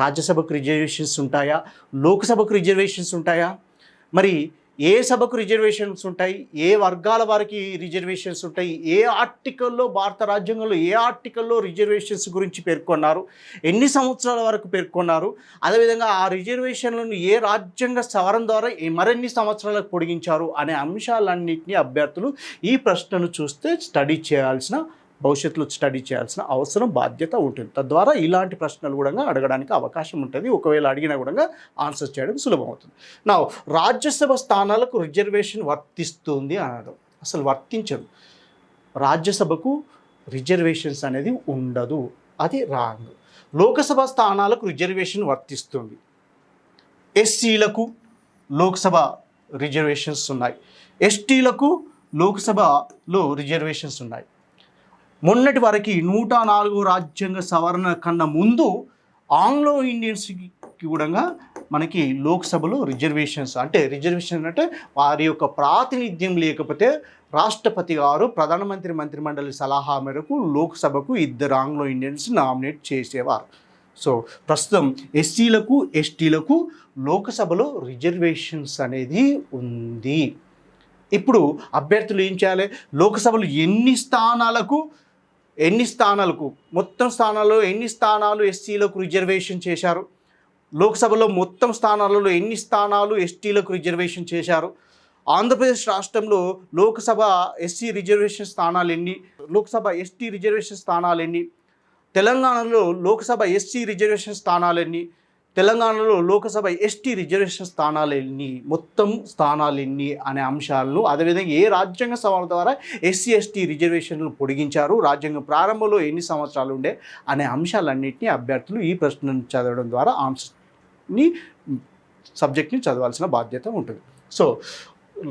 రాజ్యసభకు రిజర్వేషన్స్ ఉంటాయా, లోక్సభకు రిజర్వేషన్స్ ఉంటాయా, మరి ఏ సభకు రిజర్వేషన్స్ ఉంటాయి, ఏ వర్గాల వారికి రిజర్వేషన్స్ ఉంటాయి, ఏ ఆర్టికల్లో భారత రాజ్యాంగంలో ఏ ఆర్టికల్లో రిజర్వేషన్స్ గురించి పేర్కొన్నారు, ఎన్ని సంవత్సరాల వరకు పేర్కొన్నారు, అదేవిధంగా ఆ రిజర్వేషన్లను ఏ రాజ్యాంగ సవరణ ద్వారా మరిన్ని సంవత్సరాలకు పొడిగించారు అనే అంశాలన్నింటినీ అభ్యర్థులు ఈ ప్రశ్నను చూస్తే భవిష్యత్తులో స్టడీ చేయాల్సిన అవసరం, బాధ్యత ఉంటుంది. తద్వారా ఇలాంటి ప్రశ్నలు కూడా అడగడానికి అవకాశం ఉంటుంది. ఒకవేళ అడిగినా కూడా ఆన్సర్ చేయడం సులభం అవుతుంది. నా రాజ్యసభ స్థానాలకు రిజర్వేషన్ వర్తిస్తుంది అన్నాడు. అసలు వర్తించదు. రాజ్యసభకు రిజర్వేషన్స్ అనేది ఉండదు, అది రాంగ్. లోకసభ స్థానాలకు రిజర్వేషన్ వర్తిస్తుంది. ఎస్సీలకు లోక్సభ రిజర్వేషన్స్ ఉన్నాయి, ఎస్టీలకు లోక్సభలో రిజర్వేషన్స్ ఉన్నాయి. మొన్నటి వరకు 104 రాజ్యాంగ సవరణ కన్నా ముందు ఆంగ్లో ఇండియన్స్కి కూడా మనకి లోక్సభలో రిజర్వేషన్స్ అంటే వారి యొక్క ప్రాతినిధ్యం లేకపోతే రాష్ట్రపతి గారు ప్రధానమంత్రి మంత్రిమండలి సలహా మేరకు లోక్సభకు 2 ఆంగ్లో ఇండియన్స్ నామినేట్ చేసేవారు. సో ప్రస్తుతం ఎస్సీలకు ఎస్టీలకు లోక్సభలో రిజర్వేషన్స్ అనేది ఉంది. ఇప్పుడు అభ్యర్థులు ఏం చేయాలి? లోక్సభలో ఎన్ని స్థానాలకు మొత్తం స్థానాల్లో ఎన్ని స్థానాలు ఎస్సీలకు రిజర్వేషన్ చేశారు, లోక్సభలో మొత్తం స్థానాలలో ఎన్ని స్థానాలు ఎస్టీలకు రిజర్వేషన్ చేశారు, ఆంధ్రప్రదేశ్ రాష్ట్రంలో లోక్సభ ఎస్సీ రిజర్వేషన్ స్థానాలు ఎన్ని, లోక్సభ ఎస్టీ రిజర్వేషన్ స్థానాలు ఎన్ని, తెలంగాణలో లోక్సభ ఎస్సీ రిజర్వేషన్ స్థానాలు ఎన్ని, తెలంగాణలో లోక్సభ ఎస్టీ రిజర్వేషన్ స్థానాలు ఎన్ని, మొత్తం స్థానాలు ఎన్ని అనే అంశాలను, అదేవిధంగా ఏ రాజ్యాంగ సవరణ ద్వారా ఎస్సీ ఎస్టీ రిజర్వేషన్లు పొడిగించారు, రాజ్యాంగం ప్రారంభంలో ఎన్ని సంవత్సరాలు ఉండే అనే అంశాలన్నింటినీ అభ్యర్థులు ఈ ప్రశ్నను చదవడం ద్వారా ఆన్సర్ని సబ్జెక్ట్ని చదవాల్సిన బాధ్యత ఉంటుంది. సో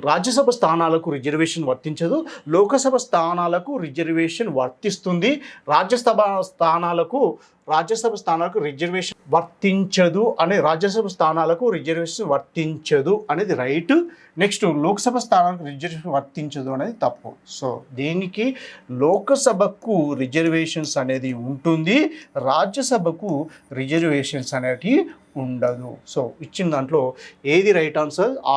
రాజ్యసభ స్థానాలకు రిజర్వేషన్ వర్తించదు, లోకసభ స్థానాలకు రిజర్వేషన్ వర్తిస్తుంది. రాజ్యసభ స్థానాలకు రిజర్వేషన్ వర్తించదు అనేది రైట్. నెక్స్ట్ లోక్సభ స్థానాలకు రిజర్వేషన్ వర్తించదు అనేది తప్పు. సో దీనికి లోకసభకు రిజర్వేషన్స్ అనేది ఉంటుంది, రాజ్యసభకు రిజర్వేషన్స్ అనేటివి ఉండదు. సో ఇచ్చిన దాంట్లో ఏది రైట్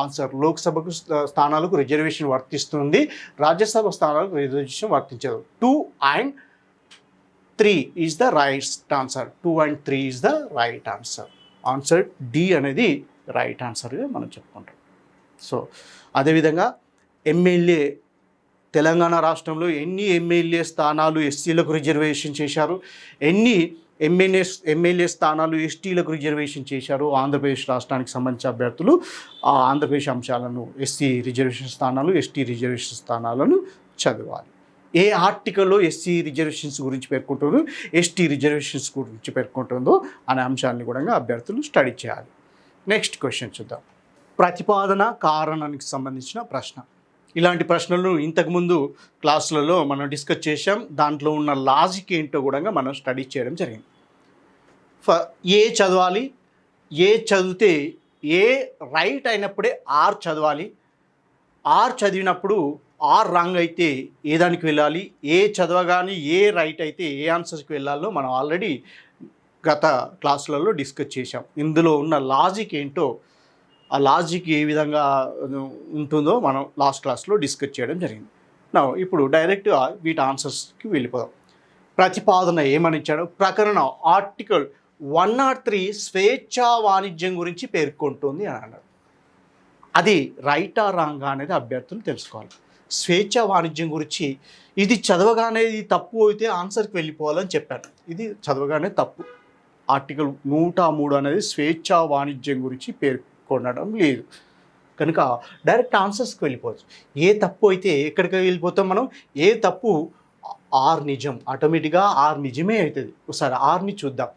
ఆన్సర్ లోక్సభకు స్థానాలకు రిజర్వేషన్ వర్తిస్తుంది, రాజ్యసభ స్థానాలకు రిజర్వేషన్ వర్తించదు. 2 and 3 is the right answer. 2 and 3 is the right answer. Answer D అనేది రైట్ ఆన్సర్గా మనం చెప్పుకుంటాం. సో అదేవిధంగా ఎమ్మెల్యే, తెలంగాణ రాష్ట్రంలో ఎన్ని ఎమ్మెల్యే స్థానాలు ఎస్సీలకు రిజర్వేషన్ చేశారు, ఎన్ని ఎమ్మెల్యే స్థానాలు ఎస్టీలకు రిజర్వేషన్ చేశారు, ఆంధ్రప్రదేశ్ రాష్ట్రానికి సంబంధించిన అభ్యర్థులు ఆ ఆంధ్రప్రదేశ్ అంశాలను, ఎస్సీ రిజర్వేషన్ స్థానాలు ఎస్టీ రిజర్వేషన్ స్థానాలను చదవాలి. ఏ ఆర్టికల్లో ఎస్సీ రిజర్వేషన్స్ గురించి పేర్కొంటుందో ఎస్టీ రిజర్వేషన్స్ గురించి పేర్కొంటుందో అనే అంశాన్ని కూడా అభ్యర్థులు స్టడీ చేయాలి. నెక్స్ట్ క్వశ్చన్ చూద్దాం. ప్రతిపాదన కారణానికి సంబంధించిన ప్రశ్న. ఇలాంటి ప్రశ్నలు ఇంతకుముందు క్లాసులలో మనం డిస్కస్ చేసాం, దాంట్లో ఉన్న లాజిక్ ఏంటో కూడా మనం స్టడీ చేయడం జరిగింది. ఏ చదవాలి, ఏ చదివితే ఏ రైట్ అయినప్పుడే ఆర్ చదవాలి, ఆర్ చదివినప్పుడు ఆర్ రాంగ్ అయితే ఏ దానికి వెళ్ళాలి, ఏ చదవగానే ఏ రైట్ అయితే ఏ ఆన్సర్స్కి వెళ్ళాలో మనం ఆల్రెడీ గత క్లాసులలో డిస్కస్ చేసాం. ఇందులో ఉన్న లాజిక్ ఏంటో, ఆ లాజిక్ ఏ విధంగా ఉంటుందో మనం లాస్ట్ క్లాస్లో డిస్కస్ చేయడం జరిగింది. ఇప్పుడు డైరెక్ట్గా వీటి ఆన్సర్స్కి వెళ్ళిపోదాం. ప్రతిపాదన ఏమని ఇచ్చాడు? ప్రకరణం ఆర్టికల్ 103 స్వేచ్ఛా వాణిజ్యం గురించి పేర్కొంటుంది అని అన్నాడు. అది రైటా రాంగా అనేది అభ్యర్థులు తెలుసుకోవాలి. స్వేచ్ఛా వాణిజ్యం గురించి ఇది చదవగానే ఇది తప్పు అయితే ఆన్సర్కి వెళ్ళిపోవాలని చెప్పాను. ఇది చదవగానే తప్పు. ఆర్టికల్ 103 అనేది స్వేచ్ఛా వాణిజ్యం గురించి పేర్కొనడం లేదు కనుక డైరెక్ట్ ఆన్సర్స్కి వెళ్ళిపోవచ్చు. ఏ తప్పు అయితే ఎక్కడికి వెళ్ళిపోతాం మనం? ఏ తప్పు ఆర్ నిజం, ఆటోమేటిక్గా ఆర్ నిజమే అవుతుంది. ఒకసారి ఆర్ని చూద్దాం.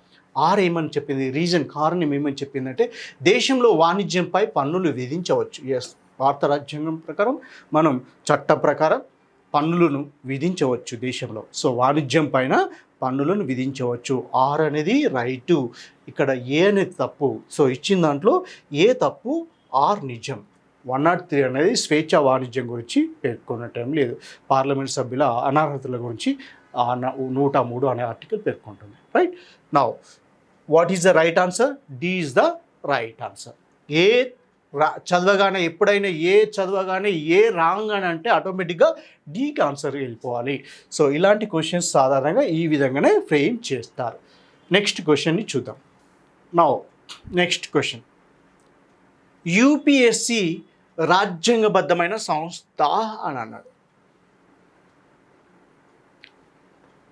ఆర్ ఏమని చెప్పింది? రీజన్, కారణం ఏమని చెప్పిందంటే దేశంలో వాణిజ్యంపై పన్నులు విధించవచ్చు. ఎస్, భారత రాజ్యాంగం ప్రకారం మనం చట్ట ప్రకారం పన్నులను విధించవచ్చు దేశంలో. సో వాణిజ్యం పైన పన్నులను విధించవచ్చు. ఆర్ అనేది రైటు, ఇక్కడ ఏ అనేది తప్పు. సో ఇచ్చిన దాంట్లో ఏ తప్పు, ఆర్ నిజం. 103 అనేది స్వేచ్ఛా వాణిజ్యం గురించి పేర్కొనటం లేదు. పార్లమెంట్ సభ్యుల అనర్హతల గురించి 103 అనే ఆర్టికల్ పేర్కొంటుంది. Right. Now what is the right answer? D is the right answer. A చదవగానే ఎప్పుడైనా ఏ చదవగానే ఏ రాంగ్ అని అంటే ఆటోమేటిక్గా డీకి ఆన్సర్ వెళ్ళిపోవాలి. సో ఇలాంటి క్వశ్చన్స్ సాధారణంగా ఈ విధంగానే ఫ్రేమ్ చేస్తారు. నెక్స్ట్ క్వశ్చన్ని చూద్దాం. నౌ నెక్స్ట్ క్వశ్చన్, యూపీఎస్సి రాజ్యాంగబద్ధమైన సంస్థ అని అన్నాడు.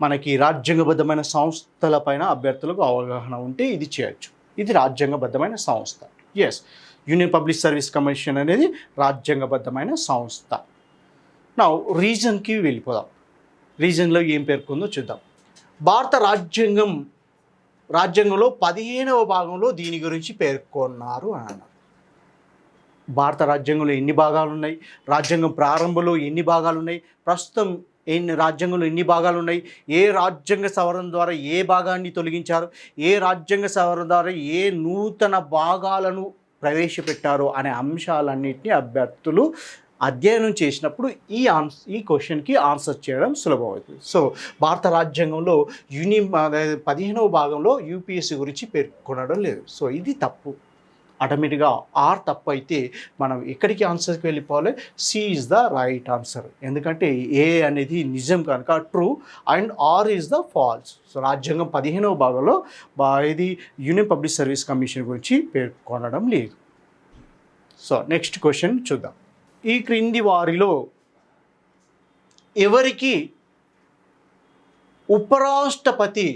మనకి రాజ్యాంగబద్ధమైన సంస్థలపైన అభ్యర్థులకు అవగాహన ఉంటే ఇది చేయొచ్చు. ఇది రాజ్యాంగబద్ధమైన సంస్థ. Yes, union public service commission అనేది రాజ్యాంగబద్ధమైన సంస్థ. నా రీజన్కి వెళ్ళిపోదాం. రీజన్లో ఏం పేర్కొందో చూద్దాం. భారత రాజ్యాంగంలో 15వ భాగంలో దీని గురించి పేర్కొన్నారు అని అన్నారు. భారత రాజ్యాంగంలో ఎన్ని భాగాలు ఉన్నాయి, రాజ్యాంగం ప్రారంభంలో ఎన్ని భాగాలు ఉన్నాయి, ప్రస్తుతం రాజ్యాంగంలో ఎన్ని భాగాలు ఉన్నాయి, ఏ రాజ్యాంగ సవరణ ద్వారా ఏ భాగాన్ని తొలగించారు, ఏ రాజ్యాంగ సవరణ ద్వారా ఏ నూతన భాగాలను ప్రవేశపెట్టారు అనే అంశాలన్నింటినీ అభ్యర్థులు అధ్యయనం చేసినప్పుడు ఈ క్వశ్చన్కి ఆన్సర్ చేయడం సులభమవుతుంది. సో భారత రాజ్యాంగంలో 15వ భాగంలో యూపీఎస్సీ గురించి పేర్కొనడం లేదు. సో ఇది తప్పు. ఆటోమేటిక్గా ఆర్ తప్పు అయితే మనం ఎక్కడికి ఆన్సర్కి వెళ్ళిపోవాలి, C is the right answer. ఎందుకంటే ఏ అనేది నిజం కనుక true and R is the false. So రాజ్యాంగం 15వ భాగంలో ఇది యూనియన్ పబ్లిక్ సర్వీస్ కమిషన్ గురించి పేర్కొనడం లేదు. సో నెక్స్ట్ క్వశ్చన్ చూద్దాం. ఈ క్రింది వారిలో ఎవరికి ఉపరాష్ట్రపతి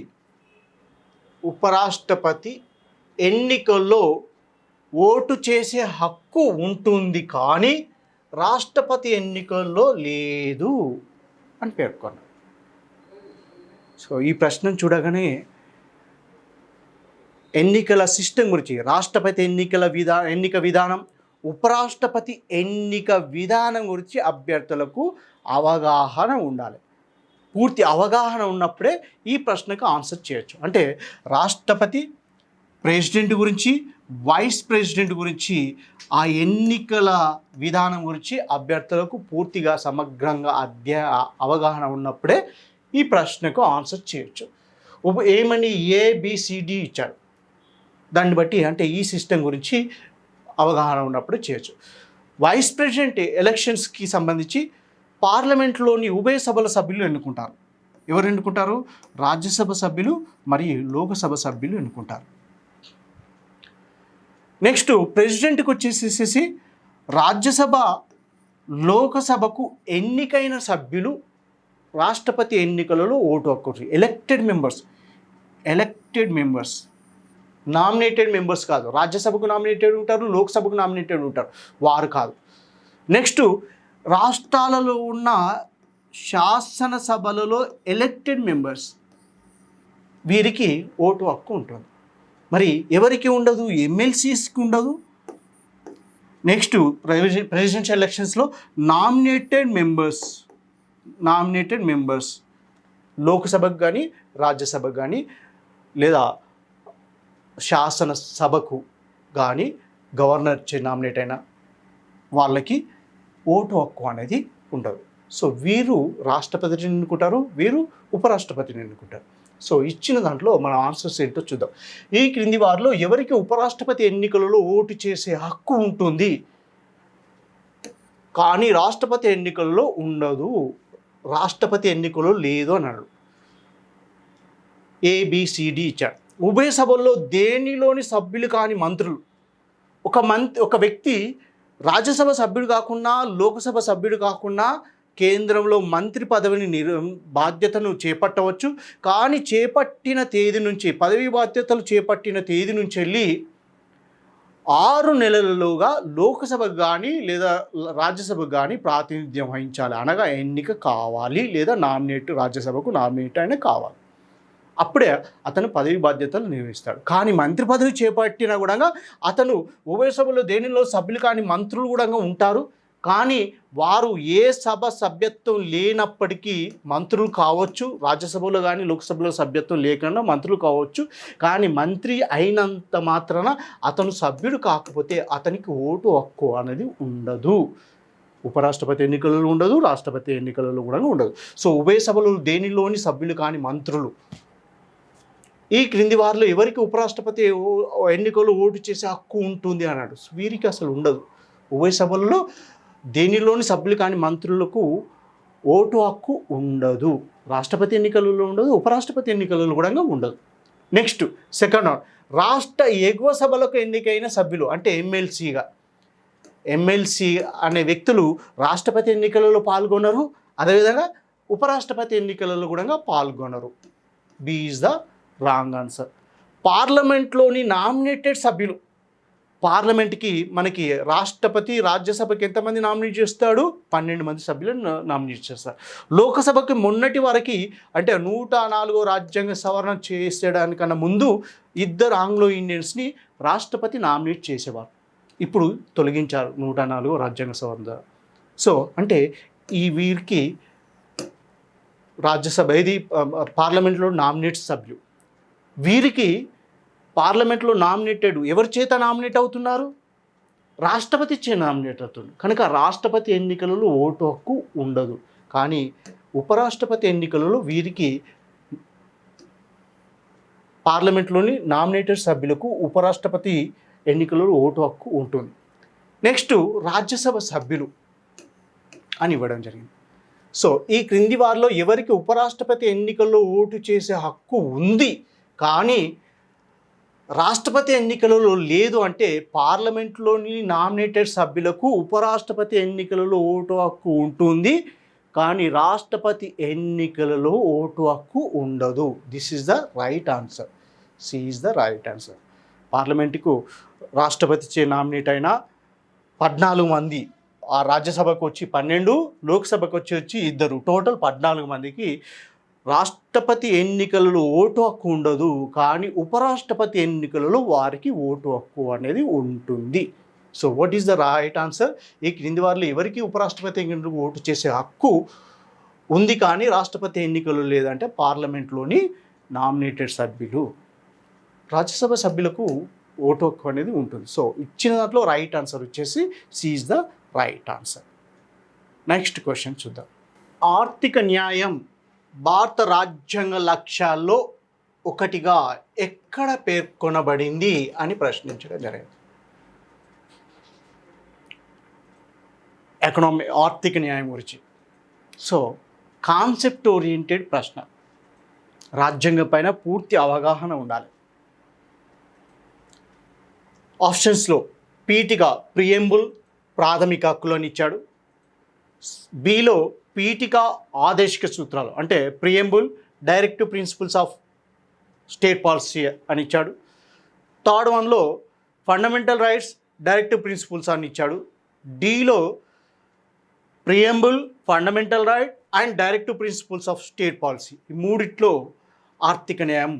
ఎన్నికల్లో ఓటు చేసే హక్కు ఉంటుంది కానీ రాష్ట్రపతి ఎన్నికల్లో లేదు అని పేర్కొన్నారు. సో ఈ ప్రశ్నను చూడగానే ఎన్నికల సిస్టమ్ గురించి, రాష్ట్రపతి ఎన్నిక విధానం, ఉపరాష్ట్రపతి ఎన్నిక విధానం గురించి అభ్యర్థులకు అవగాహన ఉండాలి. పూర్తి అవగాహన ఉన్నప్పుడే ఈ ప్రశ్నకు ఆన్సర్ చేయొచ్చు. అంటే రాష్ట్రపతి, ప్రెసిడెంట్ గురించి, వైస్ ప్రెసిడెంట్ గురించి, ఆ ఎన్నికల విధానం గురించి అభ్యర్థులకు పూర్తిగా సమగ్రంగా అవగాహన ఉన్నప్పుడే ఈ ప్రశ్నకు ఆన్సర్ చేయొచ్చు. ఏమని ABCD ఇచ్చారు, దాన్ని బట్టి అంటే ఈ సిస్టమ్ గురించి అవగాహన ఉన్నప్పుడు చేయొచ్చు. వైస్ ప్రెసిడెంట్ ఎలక్షన్స్కి సంబంధించి పార్లమెంట్లోని ఉభయ సభల సభ్యులు ఎన్నుకుంటారు. ఎవరు ఎన్నుకుంటారు? రాజ్యసభ సభ్యులు మరియు లోకసభ సభ్యులు ఎన్నుకుంటారు. నెక్స్ట్ ప్రెసిడెంట్కి వచ్చేసేసి రాజ్యసభ, లోకసభకు ఎన్నికైన సభ్యులు రాష్ట్రపతి ఎన్నికలలో ఓటు హక్కు. ఎలక్టెడ్ మెంబర్స్, నామినేటెడ్ మెంబర్స్ కాదు. రాజ్యసభకు నామినేటెడ్ ఉంటారు, లోక్సభకు నామినేటెడ్ ఉంటారు, వారు కాదు. నెక్స్ట్ రాష్ట్రాలలో ఉన్న శాసనసభలలో ఎలక్టెడ్ మెంబర్స్, వీరికి ఓటు హక్కు ఉంటుంది. మరి ఎవరికి ఉండదు? ఎమ్మెల్సీస్కి ఉండదు. నెక్స్ట్ ప్రెసిడెన్షియల్ ఎలక్షన్స్లో నామినేటెడ్ మెంబర్స్ లోక్సభకు కానీ రాజ్యసభకు కానీ లేదా శాసనసభకు కానీ గవర్నర్ నామినేట్ అయిన వాళ్ళకి ఓటు హక్కు అనేది ఉండదు. సో వీరు రాష్ట్రపతిని ఎన్నుకుంటారు, వీరు ఉపరాష్ట్రపతిని ఎన్నుకుంటారు. సో ఇచ్చిన దాంట్లో మన ఆన్సర్స్ ఏంటో చూద్దాం. ఈ క్రింది వారిలో ఎవరికి ఉపరాష్ట్రపతి ఎన్నికలలో ఓటు చేసే హక్కు ఉంటుంది కానీ రాష్ట్రపతి ఎన్నికల్లో ఉండదు, రాష్ట్రపతి ఎన్నికల్లో లేదు అన్నాడు. ABCD ఇచ్చాడు. ఉభయ సభల్లో దేనిలోని సభ్యులు కాని మంత్రులు, ఒక వ్యక్తి రాజ్యసభ సభ్యుడు కాకుండా, లోకసభ సభ్యుడు కాకుండా కేంద్రంలో మంత్రి పదవిని బాధ్యతను చేపట్టవచ్చు. కానీ చేపట్టిన తేదీ నుంచి, పదవి బాధ్యతలు చేపట్టిన తేదీ నుంచి వెళ్ళి 6 నెలలలోగా లోకసభకు కానీ లేదా రాజ్యసభకు కానీ ప్రాతినిధ్యం వహించాలి. అనగా ఎన్నిక కావాలి లేదా రాజ్యసభకు నామినేట్ అయినా కావాలి. అప్పుడే అతను పదవి బాధ్యతలు నిర్వహిస్తాడు. కానీ మంత్రి పదవి చేపట్టినా కూడా అతను ఉభయ సభలో దేనిలో సభ్యులు కానీ మంత్రులు కూడా ఉంటారు. కానీ వారు ఏ సభ సభ్యత్వం లేనప్పటికీ మంత్రులు కావచ్చు, రాజ్యసభలో కానీ లోక్సభలో సభ్యత్వం లేకుండా మంత్రులు కావచ్చు. కానీ మంత్రి అయినంత మాత్రాన అతను సభ్యుడు కాకపోతే అతనికి ఓటు హక్కు అనేది ఉండదు. ఉపరాష్ట్రపతి ఎన్నికలలో ఉండదు, రాష్ట్రపతి ఎన్నికలలో కూడా ఉండదు. సో ఉభయ సభలు దేనిలోని సభ్యులు కానీ మంత్రులు. ఈ క్రింది వారిలో ఎవరికి ఉపరాష్ట్రపతి ఎన్నికల్లో ఓటు చేసే హక్కు ఉంటుంది అన్నాడు. వీరికి అసలు ఉండదు. ఉభయ సభలలో దేనిలోని సభ్యులు కానీ మంత్రులకు ఓటు హక్కు ఉండదు. రాష్ట్రపతి ఎన్నికలలో ఉండదు, ఉపరాష్ట్రపతి ఎన్నికలలో కూడా ఉండదు. నెక్స్ట్ సెకండ్ వన్, రాష్ట్ర ఎగువ సభలకు ఎన్నికైన సభ్యులు అంటే ఎమ్మెల్సీ అనే వ్యక్తులు రాష్ట్రపతి ఎన్నికలలో పాల్గొనరు, అదేవిధంగా ఉపరాష్ట్రపతి ఎన్నికలలో కూడా పాల్గొనరు. బి ఈజ్ ద రాంగ్ ఆన్సర్. పార్లమెంట్లోని నామినేటెడ్ సభ్యులు పార్లమెంట్కి మనకి రాష్ట్రపతి రాజ్యసభకి ఎంతమంది నామినేట్ చేస్తాడు? 12 మంది సభ్యులను నామినేట్ చేస్తారు. లోకసభకి మొన్నటి వరకు అంటే 104 రాజ్యాంగ సవరణ చేసేయడానికన్నా ముందు 2 ఆంగ్లో ఇండియన్స్ని రాష్ట్రపతి నామినేట్ చేసేవారు. ఇప్పుడు తొలగించారు 104 రాజ్యాంగ సవరణ ద్వారా. సో అంటే ఈ వీరికి రాజ్యసభ ఇది పార్లమెంట్లో నామినేట్ సభ్యులు. వీరికి పార్లమెంట్లో నామినేటెడ్ ఎవరి చేత నామినేట్ అవుతున్నారు? రాష్ట్రపతి చే నామినేట్ అవుతుంది. కనుక రాష్ట్రపతి ఎన్నికలలో ఓటు హక్కు ఉండదు. కానీ ఉపరాష్ట్రపతి ఎన్నికలలో వీరికి పార్లమెంట్లోని నామినేటెడ్ సభ్యులకు ఉపరాష్ట్రపతి ఎన్నికలలో ఓటు హక్కు ఉంటుంది. నెక్స్ట్ రాజ్యసభ సభ్యులు అని ఇవ్వడం జరిగింది. సో ఈ క్రింది వారిలో ఎవరికి ఉపరాష్ట్రపతి ఎన్నికల్లో ఓటు చేసే హక్కు ఉంది కానీ రాష్ట్రపతి ఎన్నికలలో లేదు అంటే పార్లమెంట్లోని నామినేటెడ్ సభ్యులకు ఉపరాష్ట్రపతి ఎన్నికలలో ఓటు హక్కు ఉంటుంది కానీ రాష్ట్రపతి ఎన్నికలలో ఓటు హక్కు ఉండదు. This is the right answer. C is the right answer. పార్లమెంటుకు రాష్ట్రపతి చే నామినేట్ అయిన 14 మంది, ఆ రాజ్యసభకు వచ్చి 12, లోక్సభకు వచ్చి 2, టోటల్ 14 మందికి రాష్ట్రపతి ఎన్నికలలో ఓటు హక్కు ఉండదు కానీ ఉపరాష్ట్రపతి ఎన్నికలలో వారికి ఓటు హక్కు అనేది ఉంటుంది. So what is the right answer? ఈ క్రింది వారిలో ఎవరికి ఉపరాష్ట్రపతి ఎన్నికలకు ఓటు చేసే హక్కు ఉంది కానీ రాష్ట్రపతి ఎన్నికలు లేదంటే పార్లమెంట్లోని నామినేటెడ్ సభ్యులు. రాజ్యసభ సభ్యులకు ఓటు హక్కు అనేది ఉంటుంది. సో ఇచ్చిన దాంట్లో రైట్ ఆన్సర్ వచ్చేసి C is the right answer. Next question చూద్దాం. ఆర్థిక న్యాయం భారత రాజ్యాంగ లక్ష్యాల్లో ఒకటిగా ఎక్కడ పేర్కొనబడింది అని ప్రశ్నించడం జరిగింది. ఆర్థిక న్యాయం గురించి. సో కాన్సెప్ట్ ఓరియంటెడ్ ప్రశ్న. రాజ్యాంగం పైన పూర్తి అవగాహన ఉండాలి. ఆప్షన్స్లో పీఠిక ప్రియంబుల్ ప్రాథమిక హక్కులను ఇచ్చాడు. బిలో పీఠిక ఆదేశిక సూత్రాలు అంటే preamble directive principles of state policy అని ఇచ్చాడు. థర్డ్ వన్లో ఫండమెంటల్ రైట్స్ డైరెక్టివ్ ప్రిన్సిపల్స్ అని ఇచ్చాడు. డిలో preamble fundamental right and directive principles of state policy. ఈ మూడిట్లో ఆర్థిక న్యాయం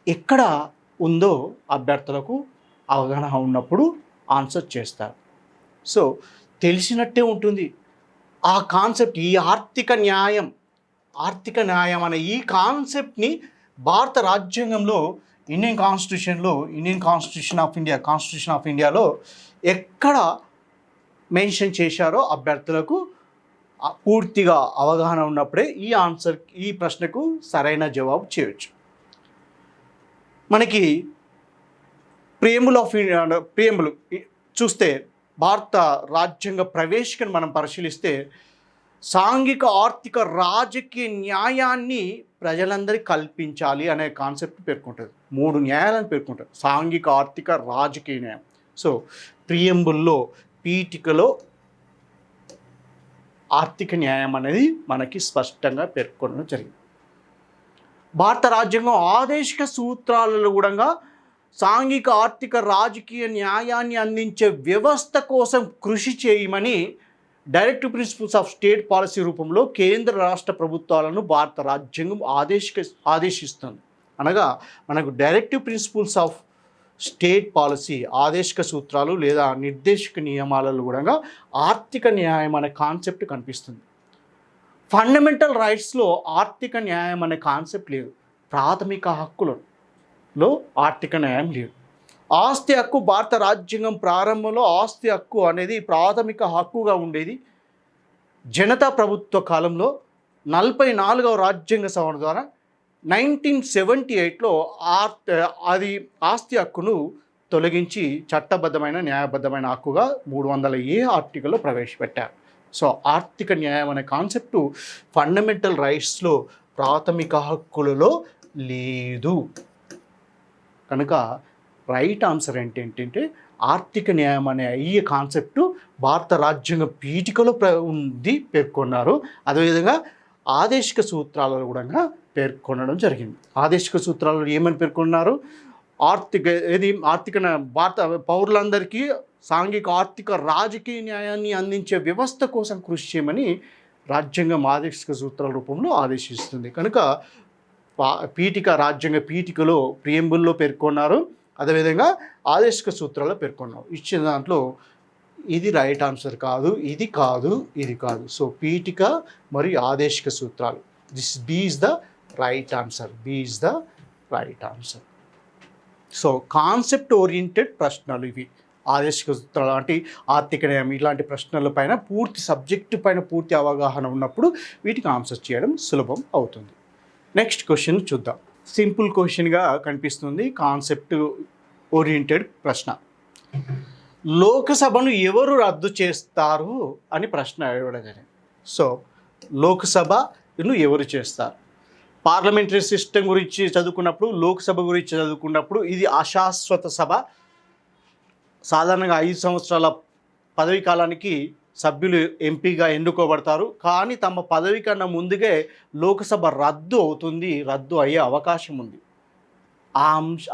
ఎక్కడ ఉందో అభ్యర్థులకు అవగాహన ఉన్నప్పుడు ఆన్సర్ చేస్తారు. సో తెలిసినట్టే ఉంటుంది ఆ కాన్సెప్ట్. ఈ ఆర్థిక న్యాయం అనే ఈ కాన్సెప్ట్ని భారత రాజ్యాంగంలో ఇండియన్ కాన్స్టిట్యూషన్ ఆఫ్ ఇండియాలో ఎక్కడ మెన్షన్ చేశారో అభ్యర్థులకు పూర్తిగా అవగాహన ఉన్నప్పుడే ఈ ప్రశ్నకు సరైన జవాబు చేయవచ్చు. మనకి ప్రియంబుల్ చూస్తే భారత రాజ్యాంగ ప్రవేశికను మనం పరిశీలిస్తే సాంఘిక ఆర్థిక రాజకీయ న్యాయాన్ని ప్రజలందరికీ కల్పించాలి అనే కాన్సెప్ట్ పేర్కొంటుంది. 3 న్యాయాలను పేర్కొంటుంది. సాంఘిక ఆర్థిక రాజకీయ న్యాయం. సో ప్రియంబుల్లో పీఠికలో ఆర్థిక న్యాయం అనేది మనకి స్పష్టంగా పేర్కొనడం జరిగింది. భారత రాజ్యాంగం ఆదేశిక సూత్రాలలో కూడా సాంఘిక ఆర్థిక రాజకీయ న్యాయాన్ని అందించే వ్యవస్థ కోసం కృషి చేయమని directive principles of state policy రూపంలో కేంద్ర రాష్ట్ర ప్రభుత్వాలను భారత రాజ్యాంగం ఆదేశిస్తుంది. అనగా మనకు directive principles of state policy ఆదేశిక సూత్రాలు లేదా నిర్దేశక నియమాలలో కూడా ఆర్థిక న్యాయం అనే కాన్సెప్ట్ కనిపిస్తుంది. ఫండమెంటల్ రైట్స్లో ఆర్థిక న్యాయం అనే కాన్సెప్ట్ లేదు. ప్రాథమిక హక్కులలో ఆర్థిక న్యాయం లేదు. ఆస్తి హక్కు భారత రాజ్యాంగం ప్రారంభంలో ఆస్తి హక్కు అనేది ప్రాథమిక హక్కుగా ఉండేది. జనతా ప్రభుత్వ కాలంలో 44వ రాజ్యాంగ సవరణ ద్వారా 1978లో అది ఆస్తి హక్కును తొలగించి చట్టబద్ధమైన న్యాయబద్ధమైన హక్కుగా 300A ఆర్టికల్లో ప్రవేశపెట్టారు. సో ఆర్థిక న్యాయం అనే కాన్సెప్టు ఫండమెంటల్ రైట్స్లో ప్రాథమిక హక్కులలో లేదు. కనుక రైట్ ఆన్సర్ ఏంటంటే ఆర్థిక న్యాయం అనే ఈ కాన్సెప్టు భారత రాజ్యాంగ పీఠికలో పేర్కొన్నారు. అదేవిధంగా ఆదేశిక సూత్రాలలో కూడా పేర్కొనడం జరిగింది. ఆదేశిక సూత్రాలలో ఏమని పేర్కొన్నారు? ఆర్థిక భారత పౌరులందరికీ సాంఘిక ఆర్థిక రాజకీయ న్యాయాన్ని అందించే వ్యవస్థ కోసం కృషి చేయమని రాజ్యాంగం ఆదేశిక సూత్రాల రూపంలో ఆదేశిస్తుంది. కనుక రాజ్యాంగ పీఠికలో ప్రియంబుల్లో పేర్కొన్నారు, అదేవిధంగా ఆదేశిక సూత్రాల్లో పేర్కొన్నారు. ఇచ్చిన దాంట్లో ఇది రైట్ ఆన్సర్ కాదు, ఇది కాదు, ఇది కాదు. సో పీఠిక మరియు ఆదేశిక సూత్రాలు, this B is the right answer. B is the right answer. So concept oriented ప్రశ్నలు ఇవి. ఆదేశిక సూత్రాలు అంటే ఆర్థిక న్యాయం ఇలాంటి ప్రశ్నల పైన పూర్తి సబ్జెక్టు పైన పూర్తి అవగాహన ఉన్నప్పుడు వీటికి ఆన్సర్ చేయడం సులభం అవుతుంది. నెక్స్ట్ క్వశ్చన్ చూద్దాం. సింపుల్ క్వశ్చన్గా కనిపిస్తుంది, కాన్సెప్ట్ ఓరియంటెడ్ ప్రశ్న. లోకసభను ఎవరు రద్దు చేస్తారు అని ప్రశ్న ఇవ్వడం జరిగింది. సో లోక్సభను ఎవరు చేస్తారు? పార్లమెంటరీ సిస్టమ్ గురించి చదువుకున్నప్పుడు, లోక్సభ గురించి చదువుకున్నప్పుడు ఇది అశాశ్వత సభ. సాధారణంగా 5 సంవత్సరాల పదవీ కాలానికి సభ్యులు ఎంపీగా ఎన్నుకోబడతారు. కానీ తమ పదవి కన్నా ముందుగా లోక్సభ రద్దు అవుతుంది, రద్దు అయ్యే అవకాశం ఉంది.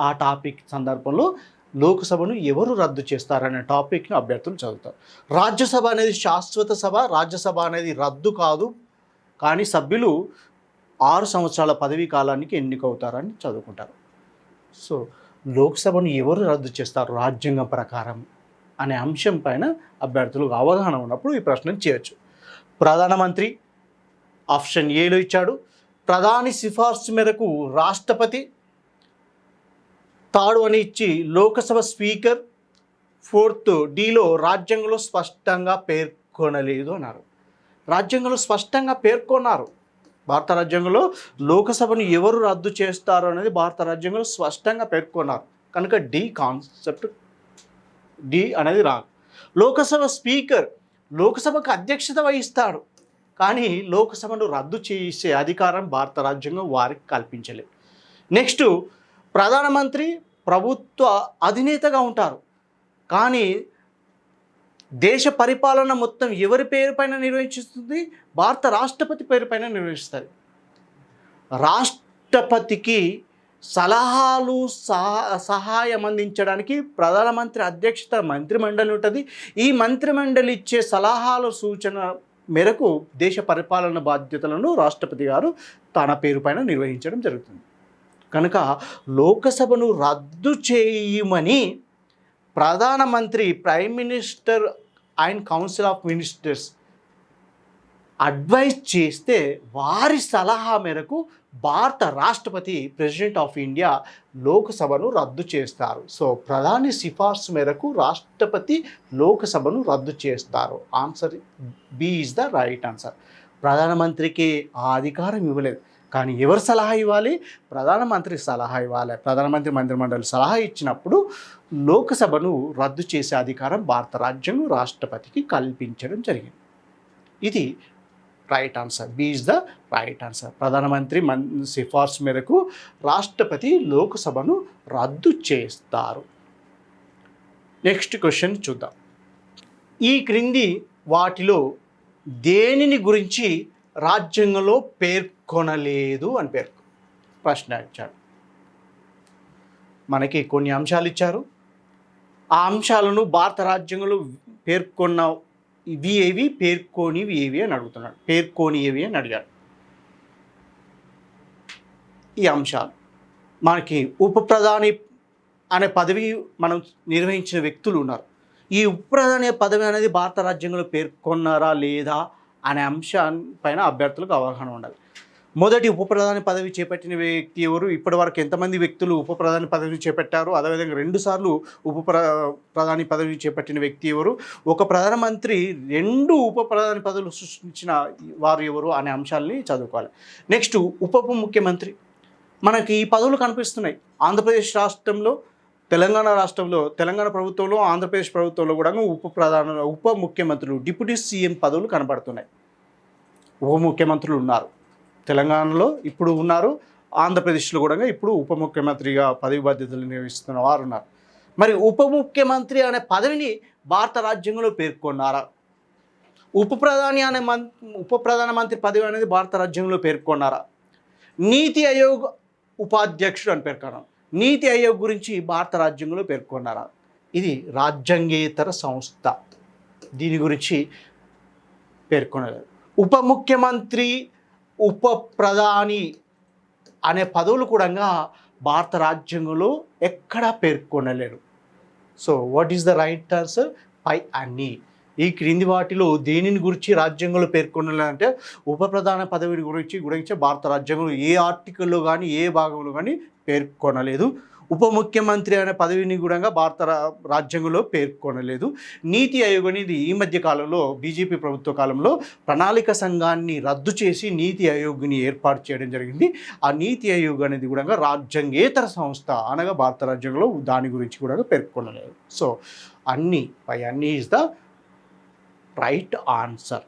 ఆ టాపిక్ సందర్భంలో లోక్సభను ఎవరు రద్దు చేస్తారనే టాపిక్ని అభ్యర్థులు చదువుతారు. రాజ్యసభ అనేది శాశ్వత సభ, రాజ్యసభ అనేది రద్దు కాదు, కానీ సభ్యులు 6 సంవత్సరాల పదవీ కాలానికి ఎన్నికవుతారని చదువుకుంటారు. సో లోక్సభను ఎవరు రద్దు చేస్తారు రాజ్యాంగం ప్రకారం అనే అంశం పైన అభ్యర్థులకు అవగాహన ఉన్నప్పుడు ఈ ప్రశ్నను చేయొచ్చు. ప్రధానమంత్రి ఆప్షన్ ఏలో ఇచ్చాడు. ప్రధాని సిఫార్సు మేరకు రాష్ట్రపతి తాడు అని ఇచ్చి లోకసభ స్పీకర్ 4th డీలో రాజ్యాంగంలో స్పష్టంగా పేర్కొనలేదు అన్నారు. రాజ్యాంగంలో స్పష్టంగా పేర్కొన్నారు. భారత రాజ్యాంగంలో లోకసభను ఎవరు రద్దు చేస్తారు అనేది భారత రాజ్యాంగంలో స్పష్టంగా పేర్కొన్నారు. కనుక డి అనేది రాదు. లోకసభ స్పీకర్ లోకసభకు అధ్యక్షత వహిస్తాడు, కానీ లోకసభను రద్దు చేసే అధికారం భారత రాజ్యాంగం వారికి కల్పించలేదు. నెక్స్ట్, ప్రధానమంత్రి ప్రభుత్వ అధినేతగా ఉంటారు, కానీ దేశ పరిపాలన మొత్తం ఎవరి పేరుపైన నిర్వహిస్తుంది? భారత రాష్ట్రపతి పేరుపైన నిర్వహిస్తుంది. రాష్ట్రపతికి సలహాలు సహాయం అందించడానికి ప్రధానమంత్రి అధ్యక్షత మంత్రిమండలి ఉంటుంది. ఈ మంత్రిమండలి ఇచ్చే సలహాలు సూచన మేరకు దేశ పరిపాలన బాధ్యతలను రాష్ట్రపతి గారు తన పేరుపైన నిర్వహించడం జరుగుతుంది. కనుక లోకసభను రద్దు చేయమని ప్రధానమంత్రి, prime minister and council of ministers advise చేస్తే వారి సలహా మేరకు భారత రాష్ట్రపతి, ప్రెసిడెంట్ ఆఫ్ ఇండియా లోకసభను రద్దు చేస్తారు. సో ప్రధాని సిఫార్సు మేరకు రాష్ట్రపతి లోకసభను రద్దు చేస్తారు. Answer B is the right answer. ప్రధానమంత్రికి ఆ అధికారం ఇవ్వలేదు, కానీ ఎవరు సలహా ఇవ్వాలి? ప్రధానమంత్రి సలహా ఇవ్వాలి. ప్రధానమంత్రి మంత్రిమండలి సలహా ఇచ్చినప్పుడు లోకసభను రద్దు చేసే అధికారం భారత రాజ్యాంగం రాష్ట్రపతికి కల్పించడం జరిగింది. ఇది right answer. B is the right answer. ప్రధానమంత్రి సిఫార్సు మేరకు రాష్ట్రపతి లోకసభను రద్దు చేస్తారు. నెక్స్ట్ క్వశ్చన్ చూద్దాం. ఈ క్రింది వాటిలో దేనిని గురించి రాజ్యాంగంలో పేర్కొనలేదు అని ప్రశ్న ఇచ్చాడు. మనకి కొన్ని అంశాలు ఇచ్చారు. ఆ అంశాలను భారత రాజ్యాంగంలో పేర్కొన్న ఇవి ఏవి, పేర్కొనివి ఏవి అని అడుగుతున్నాడు. పేర్కొని ఏవి అని అడిగాడు. ఈ అంశాలు మనకి ఉప ప్రధాని అనే పదవి మనం నిర్వహించిన వ్యక్తులు ఉన్నారు. ఈ ఉప ప్రధాని పదవి అనేది భారత రాజ్యాంగంలో పేర్కొన్నారా లేదా అనే అంశాన్ని అభ్యర్థులకు అవగాహన ఉండాలి. మొదటి ఉప ప్రధాని పదవి చేపట్టిన వ్యక్తి ఎవరు? ఇప్పటివరకు ఎంతమంది వ్యక్తులు ఉప ప్రధాని పదవిని చేపట్టారు? అదేవిధంగా 2 సార్లు ప్రధాని పదవిని చేపట్టిన వ్యక్తి ఎవరు? ఒక ప్రధానమంత్రి 2 ఉప ప్రధాని పదవులు సృష్టించిన వారు ఎవరు అనే అంశాలని చదువుకోవాలి. నెక్స్ట్, ఉప ముఖ్యమంత్రి. మనకి ఈ పదవులు కనిపిస్తున్నాయి. ఆంధ్రప్రదేశ్ రాష్ట్రంలో, తెలంగాణ రాష్ట్రంలో, తెలంగాణ ప్రభుత్వంలో, ఆంధ్రప్రదేశ్ ప్రభుత్వంలో కూడా ఉప ముఖ్యమంత్రులు, డిప్యూటీ సీఎం పదవులు కనబడుతున్నాయి. ఉప ముఖ్యమంత్రులు ఉన్నారు. తెలంగాణలో ఇప్పుడు ఉన్నారు, ఆంధ్రప్రదేశ్లో కూడా ఇప్పుడు ఉప ముఖ్యమంత్రిగా పదవి బాధ్యతలు నిర్వహిస్తున్న వారు ఉన్నారు. మరి ఉప ముఖ్యమంత్రి అనే పదవిని భారత రాజ్యాంగంలో పేర్కొన్నారా? ఉప ప్రధానమంత్రి పదవి అనేది భారత రాజ్యాంగంలో పేర్కొన్నారా? నీతి ఆయోగ్ ఉపాధ్యక్షుడు అని పేర్కొన్నారు. నీతి ఆయోగ్ గురించి భారత రాజ్యాంగంలో పేర్కొన్నారా? ఇది రాజ్యాంగేతర సంస్థ, దీని గురించి పేర్కొనలేదు. ఉప ముఖ్యమంత్రి, ఉప ప్రధాని అనే పదవులు కూడా భారత రాజ్యాంగంలో ఎక్కడా పేర్కొనలేరు. So what is the right answer? పై అన్ని. ఈ క్రింది వాటిలో దేనిని గురించి రాజ్యాంగంలో పేర్కొనలేదంటే ఉప ప్రధాన పదవిని గురించి భారత రాజ్యాంగంలో ఏ ఆర్టికల్లో కానీ ఏ భాగంలో కానీ పేర్కొనలేదు. ఉప ముఖ్యమంత్రి అనే పదవిని కూడా భారత రాజ్యాంగంలో పేర్కొనలేదు. నీతి ఆయోగ్ అనేది ఈ మధ్య కాలంలో బీజేపీ ప్రభుత్వ కాలంలో ప్రణాళిక సంఘాన్ని రద్దు చేసి నీతి ఆయోగ్ని ఏర్పాటు చేయడం జరిగింది. ఆ నీతి ఆయోగ్ అనేది కూడా రాజ్యాంగేతర సంస్థ, అనగా భారత రాజ్యాంగంలో దాని గురించి కూడా పేర్కొనలేదు. సో అన్నీ పై అన్నీ is the right answer.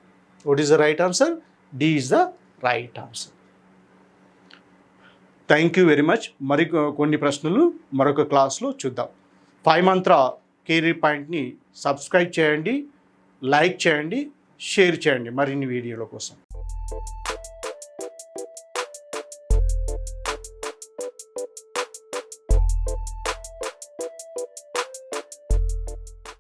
What is the right answer? D is the right answer. Thank you very much. మరి కొన్ని ప్రశ్నలు మరొక క్లాస్లో చూద్దాం. 5 మంత్ర కెరీర్ పాయింట్ని సబ్స్క్రైబ్ చేయండి, లైక్ చేయండి, షేర్ చేయండి మరిన్ని వీడియోల కోసం.